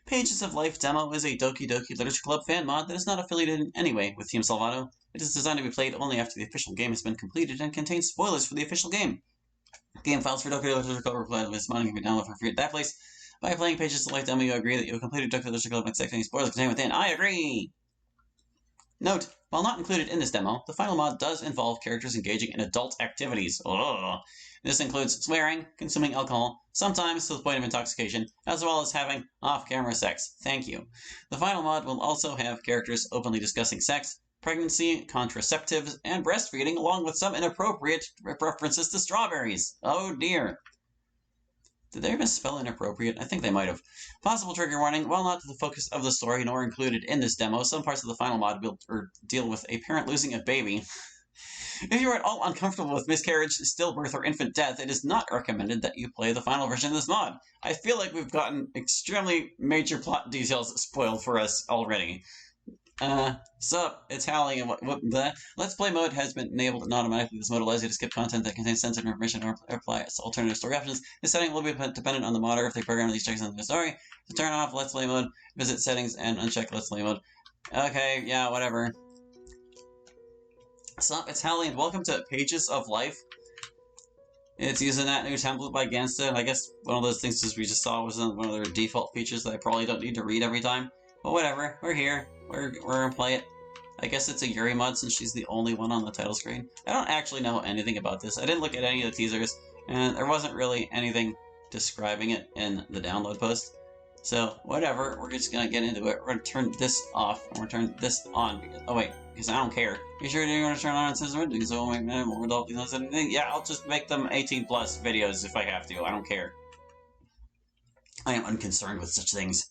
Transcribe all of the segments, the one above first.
Pages of Life demo is a Doki Doki Literature Club fan mod that is not affiliated in any way with Team Salvato. It is designed to be played only after the official game has been completed and contains spoilers for the official game. Game files for Doki Doki Literature Club are provided with modding can be downloaded for free at that place. By playing Pages of Life demo, you agree that you have completed Doki Literature Club and accept any spoilers contained within. I agree! Note, while not included in this demo, the final mod does involve characters engaging in adult activities. Ugh. This includes swearing, consuming alcohol, sometimes to the point of intoxication, as well as having off-camera sex. Thank you. The final mod will also have characters openly discussing sex, pregnancy, contraceptives, and breastfeeding, along with some inappropriate references to strawberries. Oh dear. Did they even spell inappropriate? I think they might have. Possible trigger warning. While not the focus of the story nor included in this demo, some parts of the final mod will deal with a parent losing a baby. If you are at all uncomfortable with miscarriage, stillbirth, or infant death, it is not recommended that you play the final version of this mod. I feel like we've gotten extremely major plot details spoiled for us already. Sup, it's Hallie, and the Let's Play mode has been enabled and automatically. This mode allows you to skip content that contains sensitive information or apply alternative story options. This setting will be dependent on the modder if they program these checks into the story. To turn off Let's Play mode, visit settings and uncheck Let's Play mode. Okay, yeah, whatever. Sup, it's Hallie, and welcome to Pages of Life. It's using that new template by Gangsta. I guess one of those things we just saw was one of their default features that I probably don't need to read every time. But whatever, we're here. We're gonna play it. I guess it's a Yuri mod since she's the only one on the title screen. I don't actually know anything about this. I didn't look at any of the teasers, and there wasn't really anything describing it in the download post. So, whatever, we're just gonna get into it. We're gonna turn this off, and we're gonna turn this on. Because I don't care. You sure you're gonna turn on since we're doing so make more adult anything? Yeah, I'll just make them 18+ videos if I have to. I don't care. I am unconcerned with such things.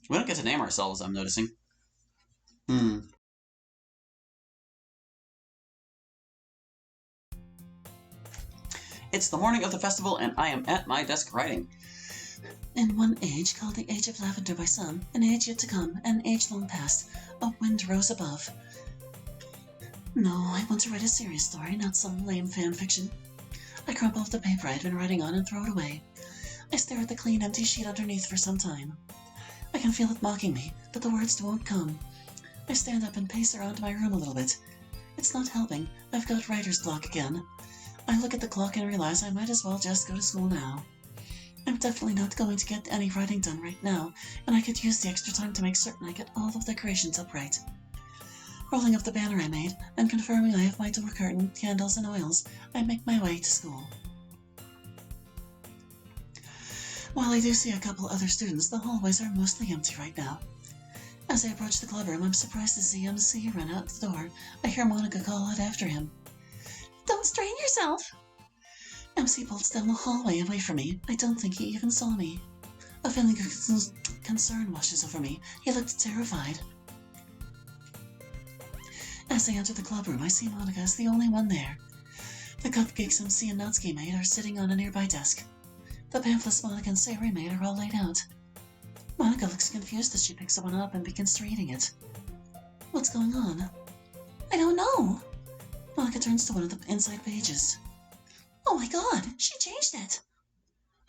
We don't get to name ourselves, I'm noticing. It's the morning of the festival, and I am at my desk writing. In one age, called the Age of Lavender by some, an age yet to come, an age long past, a wind rose above. No, I want to write a serious story, not some lame fan fiction. I crumple off the paper I had been writing on and throw it away. I stare at the clean, empty sheet underneath for some time. I can feel it mocking me, but the words won't come. I stand up and pace around my room a little bit. It's not helping. I've got writer's block again. I look at the clock and realize I might as well just go to school now. I'm definitely not going to get any writing done right now, and I could use the extra time to make certain I get all of the decorations up right. Rolling up the banner I made, and confirming I have my door curtain, candles, and oils, I make my way to school. While I do see a couple other students, the hallways are mostly empty right now. As I approach the club room, I'm surprised to see MC run out the door. I hear Monica call out after him. Don't strain yourself! MC bolts down the hallway away from me. I don't think he even saw me. A feeling of concern washes over me. He looked terrified. As I enter the club room, I see Monica as the only one there. The cupcakes MC and Natsuki made are sitting on a nearby desk. The pamphlets Monica and Sayori made are all laid out. Monica looks confused as she picks one up and begins reading it. What's going on? I don't know. Monica turns to one of the inside pages. Oh my god, she changed it!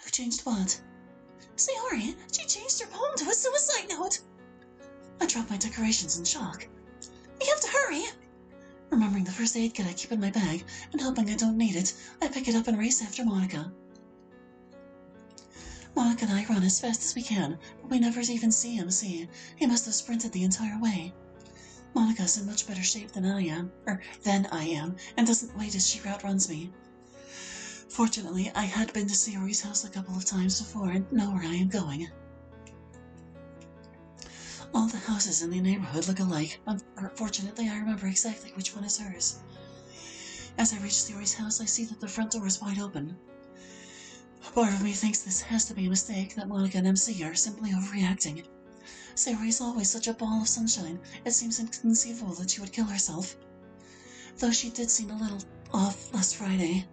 Who changed what? Sayori, she changed her poem to a suicide note! I drop my decorations in shock. We have to hurry! Remembering the first aid kit I keep in my bag, and hoping I don't need it, I pick it up and race after Monica. Monica and I run as fast as we can, but we never even see MC. He must have sprinted the entire way. Monica's in much better shape than I am, and doesn't wait as she outruns me. Fortunately, I had been to Sayori's house a couple of times before and know where I am going. All the houses in the neighborhood look alike. Fortunately, I remember exactly which one is hers. As I reach Sayori's house, I see that the front door is wide open. Part of me thinks this has to be a mistake, that Monica and MC are simply overreacting. Sayori is always such a ball of sunshine, it seems inconceivable that she would kill herself. Though she did seem a little off last Friday.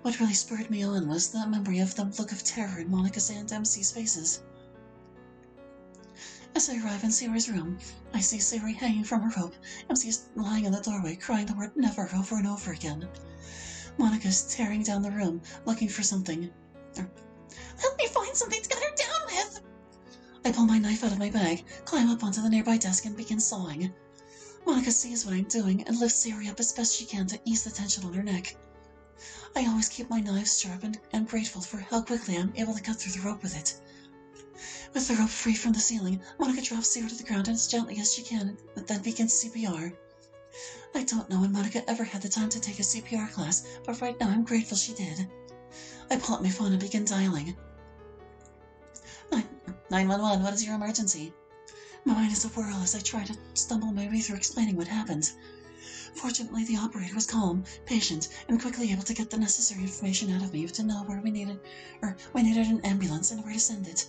What really spurred me on was the memory of the look of terror in Monica's and MC's faces. As I arrive in Sayori's room, I see Sayori hanging from her rope. MC is lying in the doorway, crying the word never over and over again. Monica is tearing down the room, looking for something. Help me find something to cut her down with! I pull my knife out of my bag, climb up onto the nearby desk, and begin sawing. Monica sees what I'm doing and lifts Sayori up as best she can to ease the tension on her neck. I always keep my knives sharp and grateful for how quickly I'm able to cut through the rope with it. With the rope free from the ceiling, Monica drops Sayori to the ground as gently as she can, but then begins CPR. I don't know when Monica ever had the time to take a CPR class, but right now I'm grateful she did. I pull out my phone and begin dialing. 911, what is your emergency? My mind is a whirl as I try to stumble my way through explaining what happened. Fortunately, the operator was calm, patient, and quickly able to get the necessary information out of me to know where we needed an ambulance and where to send it.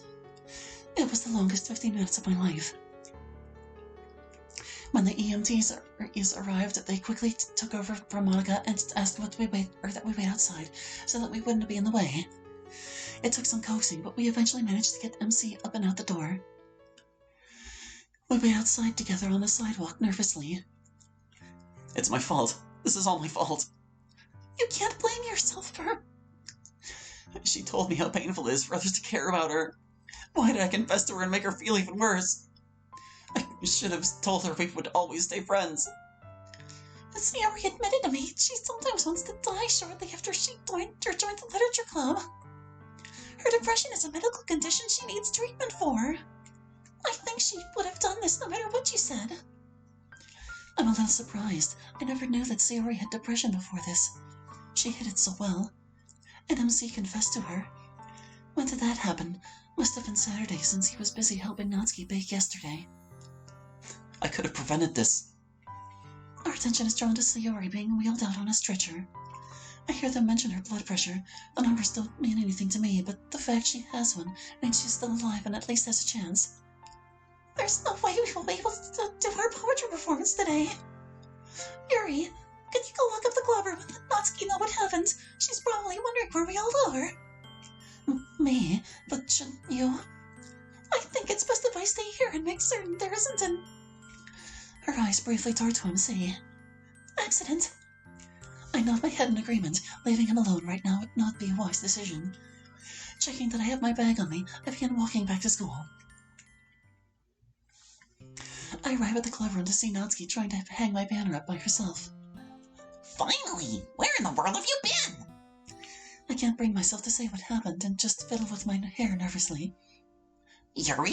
It was the longest 15 minutes of my life. When the EMTs arrived, they quickly took over from Monica and asked that we wait outside so that we wouldn't be in the way. It took some coaxing, but we eventually managed to get MC up and out the door. We wait outside together on the sidewalk nervously. It's my fault. This is all my fault. You can't blame yourself for... She told me how painful it is for others to care about her. Why did I confess to her and make her feel even worse? I should have told her we would always stay friends. Sayori admitted to me she sometimes wants to die shortly after she joined the literature club. Her depression is a medical condition she needs treatment for. I think she would have done this no matter what you said. I'm a little surprised. I never knew that Sayori had depression before this. She hid it so well. And MC confessed to her. When did that happen? Must have been Saturday since he was busy helping Natsuki bake yesterday. I could have prevented this. Our attention is drawn to Sayori being wheeled out on a stretcher. I hear them mention her blood pressure. The numbers don't mean anything to me, but the fact she has one means she's still alive and at least has a chance. There's no way we will be able to do our poetry performance today. Yuri, can you go look up the club room and let Natsuki know what happened? She's probably wondering where we all are. Me? But shouldn't you? I think it's best if I stay here and make certain there isn't an... Her eyes briefly dart to MC. Accident. I nod my head in agreement. Leaving him alone right now would not be a wise decision. Checking that I have my bag on me, I begin walking back to school. I arrive at the club room to see Natsuki trying to hang my banner up by herself. Finally! Where in the world have you been? I can't bring myself to say what happened and just fiddle with my hair nervously. Yuri?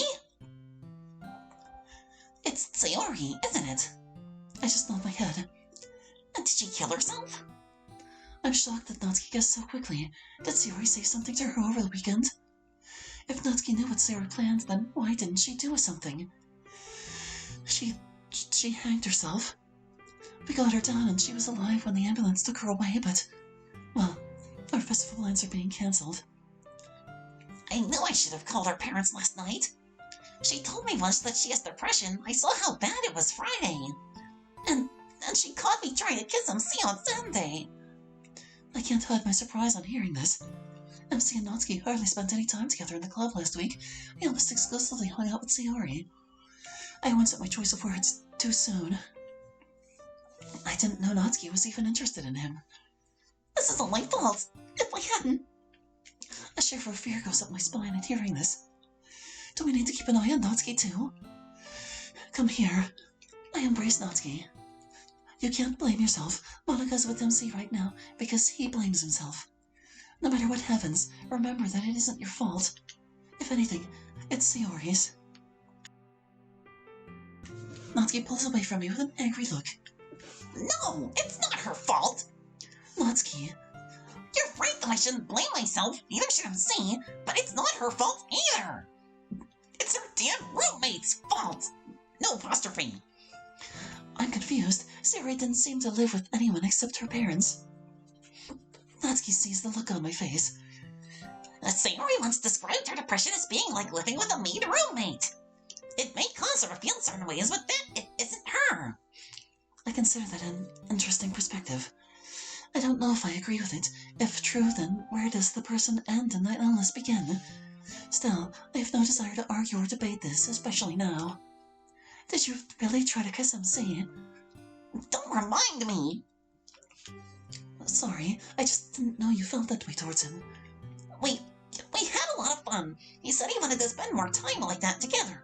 It's Sayori, isn't it? I just nod my head. Did she kill herself? I'm shocked that Natsuki guessed so quickly. Did Sayori say something to her over the weekend? If Natsuki knew what Sayori planned, then why didn't she do something? She hanged herself. We got her down and she was alive when the ambulance took her away, but... Well, our festival plans are being cancelled. I knew I should have called her parents last night. She told me once that she has depression. I saw how bad it was Friday. And she caught me trying to kiss MC on Sunday. I can't hide my surprise on hearing this. MC and Natsuki hardly spent any time together in the club last week. I almost exclusively hung out with Sayori. I once at my choice of words too soon. I didn't know Natsuki was even interested in him. This is all my fault. If I hadn't... A shiver of fear goes up my spine at hearing this. Do we need to keep an eye on Natsuki too? Come here. I embrace Natsuki. You can't blame yourself. Monika's with MC right now because he blames himself. No matter what happens, remember that it isn't your fault. If anything, it's Sayori's. Natsuki pulls away from me with an angry look. No, it's not her fault. Natsuki. You're right that I shouldn't blame myself, neither should MC, but it's not her fault either. It's her damn roommate's fault. No apostrophe. I'm confused. Sayori didn't seem to live with anyone except her parents. Natsuki sees the look on my face. Sayori once described her depression as being like living with a maid roommate. It may cause her to feel certain ways, but that it isn't her. I consider that an interesting perspective. I don't know if I agree with it. If true, then where does the person end and the illness begin? Still, I have no desire to argue or debate this, especially now. Did you really try to kiss MC? Don't remind me. Sorry, I just didn't know you felt that way towards him. We had a lot lot of fun. He said he wanted to spend more time like that together.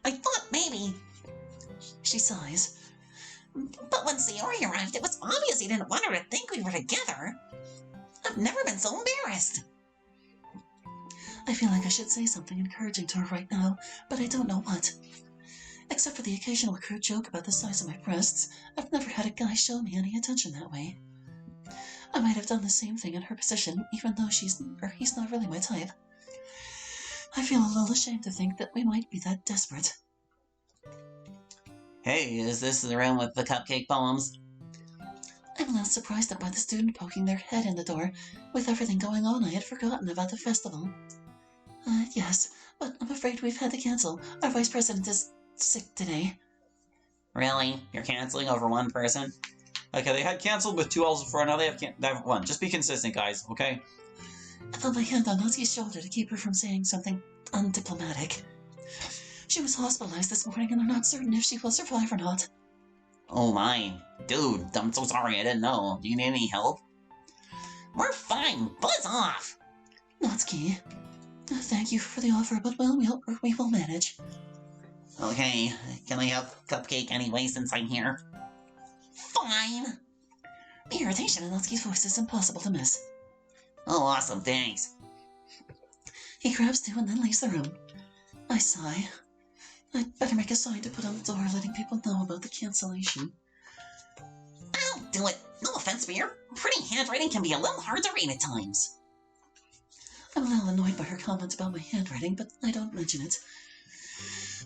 I thought maybe... She sighs. But when Sayori arrived, it was obvious he didn't want her to think we were together. I've never been so embarrassed. I feel like I should say something encouraging to her right now, but I don't know what. Except for the occasional crude joke about the size of my breasts, I've never had a guy show me any attention that way. I might have done the same thing in her position, even though he's not really my type. I feel a little ashamed to think that we might be that desperate. Hey, is this the room with the cupcake poems? I'm a little surprised by the student poking their head in the door. With everything going on, I had forgotten about the festival. Yes, but I'm afraid we've had to cancel. Our vice president is sick today. Really? You're canceling over one person? Okay, they had canceled with 2 L's before, now they have 1. Just be consistent, guys, okay? I put my hand on Natsuki's shoulder to keep her from saying something undiplomatic. She was hospitalized this morning and they're not certain if she will survive or not. Oh my. Dude, I'm so sorry, I didn't know. Do you need any help? We're fine. Buzz off. Natsuki, thank you for the offer, but we will manage. Okay, can I have cupcake anyway since I'm here? Fine. The irritation in Natsuki's voice is impossible to miss. Oh, awesome, thanks. He grabs 2 and then leaves the room. I sigh. I'd better make a sign to put on the door letting people know about the cancellation. I'll do it. No offense, but your pretty handwriting can be a little hard to read at times. I'm a little annoyed by her comments about my handwriting, but I don't mention it.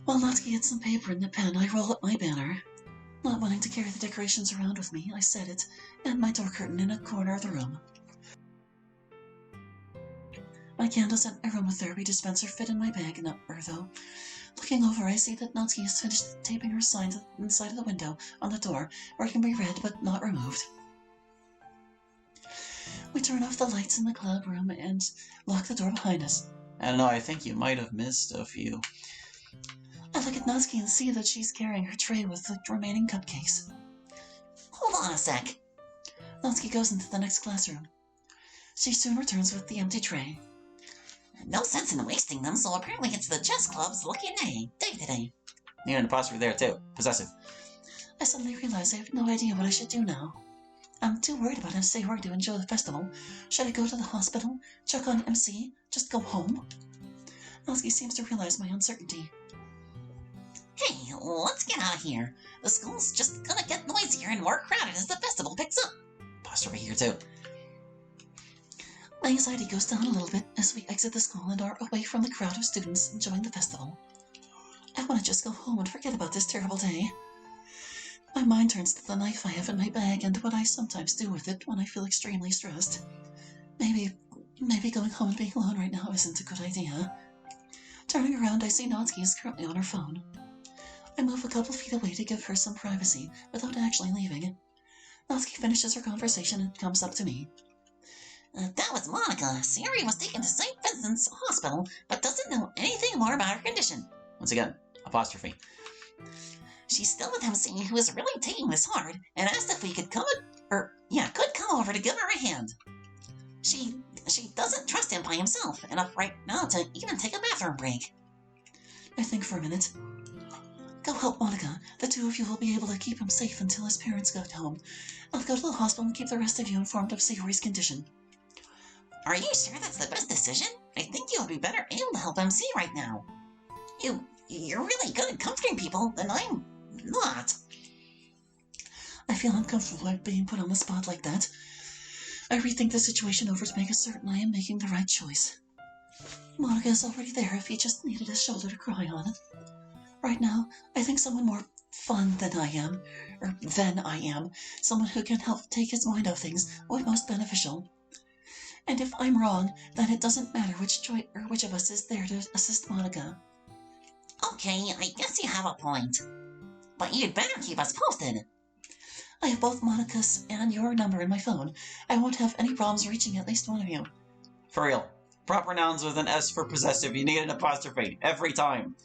While Natsuki gets some paper and a pen, I roll up my banner. Not wanting to carry the decorations around with me, I set it and my door curtain in a corner of the room. My candles and aromatherapy dispenser fit in my bag in though. Looking over, I see that Natsuki has finished taping her signs inside of the window on the door where it can be read but not removed. We turn off the lights in the club room and lock the door behind us. I don't know, I think you might have missed a few. I look at Natsuki and see that she's carrying her tray with the remaining cupcakes. Hold on a sec. Natsuki goes into the next classroom. She soon returns with the empty tray. No sense in wasting them, so apparently it's the chess club's lucky day today. You're an apostrophe there too. Possessive. I suddenly realize I have no idea what I should do now. I'm too worried about Sayori to enjoy the festival. Should I go to the hospital? Check on MC? Just go home? Natsuki seems to realize my uncertainty. Hey, let's get out of here. The school's just gonna get noisier and more crowded as the festival picks up. Apostrophe here too. My anxiety goes down a little bit as we exit the school and are away from the crowd of students enjoying the festival. I want to just go home and forget about this terrible day. My mind turns to the knife I have in my bag and what I sometimes do with it when I feel extremely stressed. Maybe going home and being alone right now isn't a good idea. Turning around, I see Natsuki is currently on her phone. I move a couple feet away to give her some privacy without actually leaving. Natsuki finishes her conversation and comes up to me. That was Monica. Sayori was taken to St. Vincent's Hospital, but doesn't know anything more about her condition. Once again, apostrophe. She's still with MC, who is really taking this hard, and asked if we could come over to give her a hand. She doesn't trust him by himself enough right now to even take a bathroom break. I think for a minute. Go help Monica. The 2 of you will be able to keep him safe until his parents get home. I'll go to the hospital and keep the rest of you informed of Sayori's condition. Are you sure that's the best decision? I think you'll be better able to help MC right now. You're really good at comforting people, and I'm not. I feel uncomfortable at being put on the spot like that. I rethink the situation over to make certain I am making the right choice. Monica is already there if he just needed a shoulder to cry on. Right now, I think someone more fun than I am, someone who can help take his mind off things, will be most beneficial. And if I'm wrong, then it doesn't matter which of us is there to assist Monica. Okay, I guess you have a point. But you'd better keep us posted. I have both Monica's and your number in my phone. I won't have any problems reaching at least one of you. For real. Proper nouns with an S for possessive. You need an apostrophe. Every time.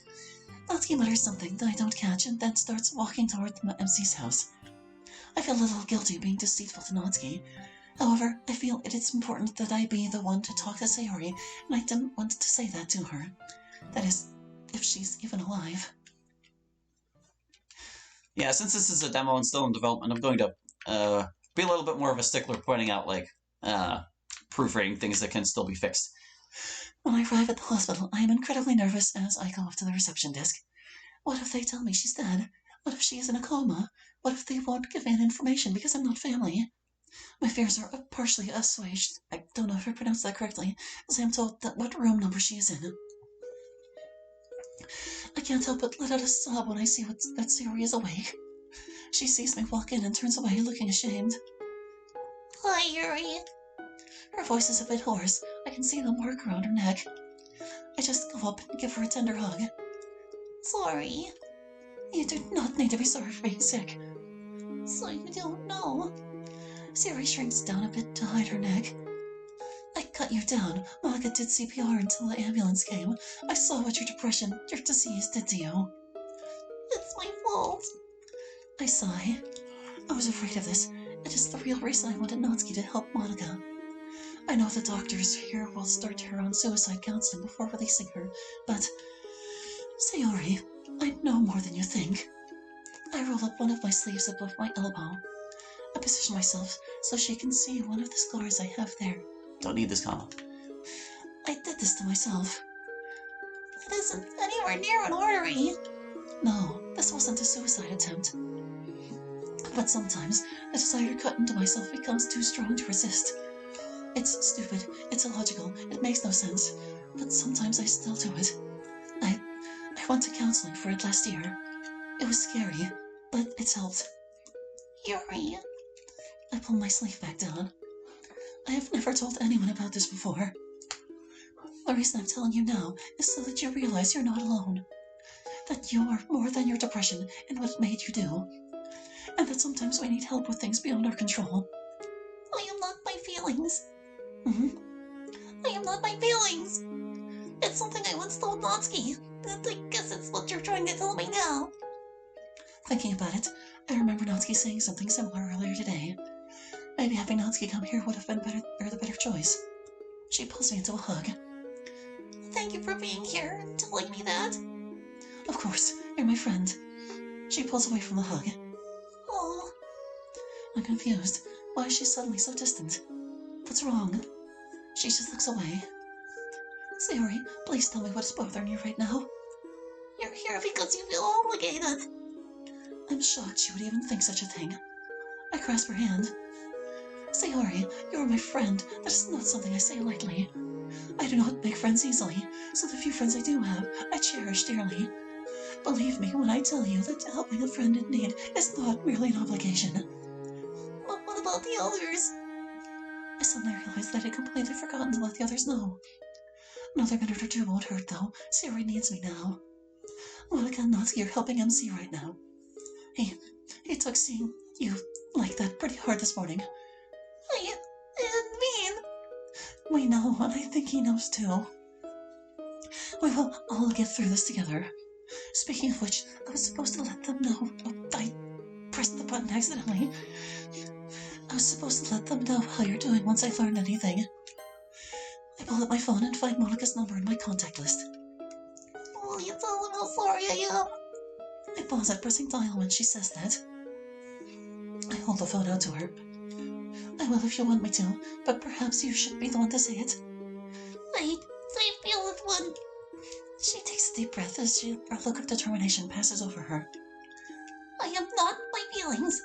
Natsuki mutters something that I don't catch and then starts walking toward MC's house. I feel a little guilty being deceitful to Natsuki. However, I feel it is important that I be the one to talk to Sayori, and I didn't want to say that to her. That is, if she's even alive. Yeah, since this is a demo and still in development, I'm going to be a little bit more of a stickler, pointing out, like, proofreading things that can still be fixed. When I arrive at the hospital, I am incredibly nervous as I go up to the reception desk. What if they tell me she's dead? What if she is in a coma? What if they won't give me any information because I'm not family? My fears are partially assuaged. I don't know if I pronounced that correctly, as I am told that what room number she is in. I can't help but let out a sob when I see that Sayori is awake. She sees me walk in and turns away, looking ashamed. Hi, Yuri. Her voice is a bit hoarse. I can see the mark around her neck. I just go up and give her a tender hug. Sorry. You do not need to be sorry for being sick. So you don't know. Sayori shrinks down a bit to hide her neck. I cut you down. Monica did CPR until the ambulance came. I saw what your depression, your disease did to you. It's my fault. I sigh. I was afraid of this. It is the real reason I wanted Natsuki to help Monica. I know the doctors here will start her on suicide counseling before releasing her, but... Sayori, I know more than you think. I roll up one of my sleeves above my elbow. I position myself so she can see one of the scars I have there. Don't need this comma. I did this to myself. It isn't anywhere near an artery. No, this wasn't a suicide attempt. But sometimes, the desire to cut into myself becomes too strong to resist. It's stupid, it's illogical, it makes no sense, but sometimes I still do it. I went to counseling for it last year. It was scary, but it's helped. Yuri. I pull my sleeve back down. I have never told anyone about this before. The reason I'm telling you now is so that you realize you're not alone. That you are more than your depression and what it made you do. And that sometimes we need help with things beyond our control. I am not my feelings. Mm-hmm. I am not my feelings. It's something I once told Natsuki. I guess it's what you're trying to tell me now. Thinking about it, I remember Natsuki saying something similar earlier today. Maybe having Natsuki come here would have been the better choice. She pulls me into a hug. Thank you for being here and telling me that. Of course, you're my friend. She pulls away from the hug. Oh. I'm confused. Why is she suddenly so distant? What's wrong? She just looks away. Sayori, please tell me what is bothering you right now. You're here because you feel obligated. I'm shocked she would even think such a thing. I grasp her hand. Sayori, you are my friend. That is not something I say lightly. I do not make friends easily, so the few friends I do have, I cherish dearly. Believe me when I tell you that helping a friend in need is not merely an obligation. But what about the others? I suddenly realize that I had completely forgotten to let the others know. Another minute or two won't hurt, though. Sayori needs me now. Monica and Natsuki are helping MC right now. He took seeing you like that pretty hard this morning. I didn't mean. We know, and I think he knows too. We will all get through this together. Speaking of which, I was supposed to let them know. I pressed the button accidentally. I was supposed to let them know how you're doing once I learned anything. I pull up my phone and find Monica's number in my contact list. Will you tell them how sorry I am? I pause at pressing dial when she says that. I hold the phone out to her. I will if you want me to, but perhaps you should be the one to say it. I feel it one. She takes a deep breath as a look of determination passes over her. I am not my feelings.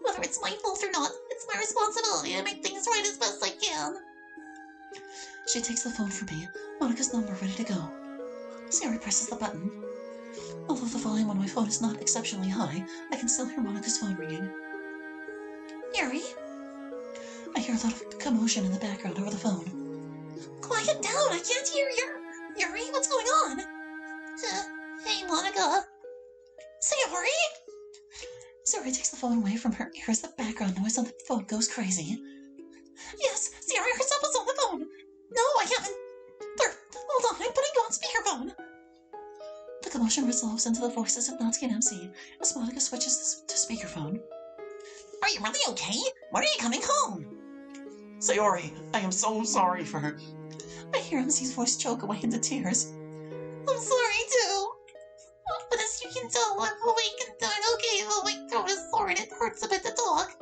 Whether it's my fault or not, it's my responsibility to make things right as best I can. She takes the phone from me, Monica's number ready to go. Sayori presses the button. Although the volume on my phone is not exceptionally high, I can still hear Monica's phone ringing. Yuri? I hear a lot of commotion in the background over the phone. Quiet down, I can't hear you. Yuri, what's going on? Hey, Monica. Sayori? Sayori takes the phone away from her ear as the background noise on the phone goes crazy. Yes, Sayori herself is on the phone. No, I haven't. Hold on, I'm putting you on speakerphone. The commotion resolves into the voices of Natsuki and MC as Monica switches to speakerphone. Are you really okay? When are you coming home? Sayori, I am so sorry for her. I hear MC's voice choke away into tears. I'm sorry too. But as you can tell, I'm awake and doing okay, though my throat is sore and it hurts a bit to talk.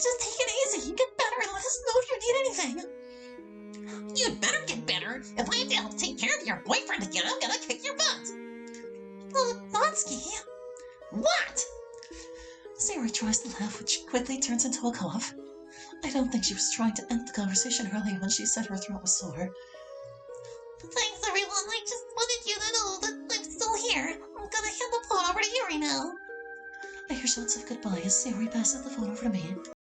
Just take it easy and get better and let us know if you need anything. You'd better get better. If I have to help take care of your boyfriend again, I'm gonna kick your butt. Natsuki. What? Sayori tries to laugh, which quickly turns into a cough. I don't think she was trying to end the conversation earlier when she said her throat was sore. Thanks, everyone. I just wanted you to know that I'm still here. I'm gonna hand the phone over to Yuri now. I hear shots of goodbye as Sayori passes the phone over to me.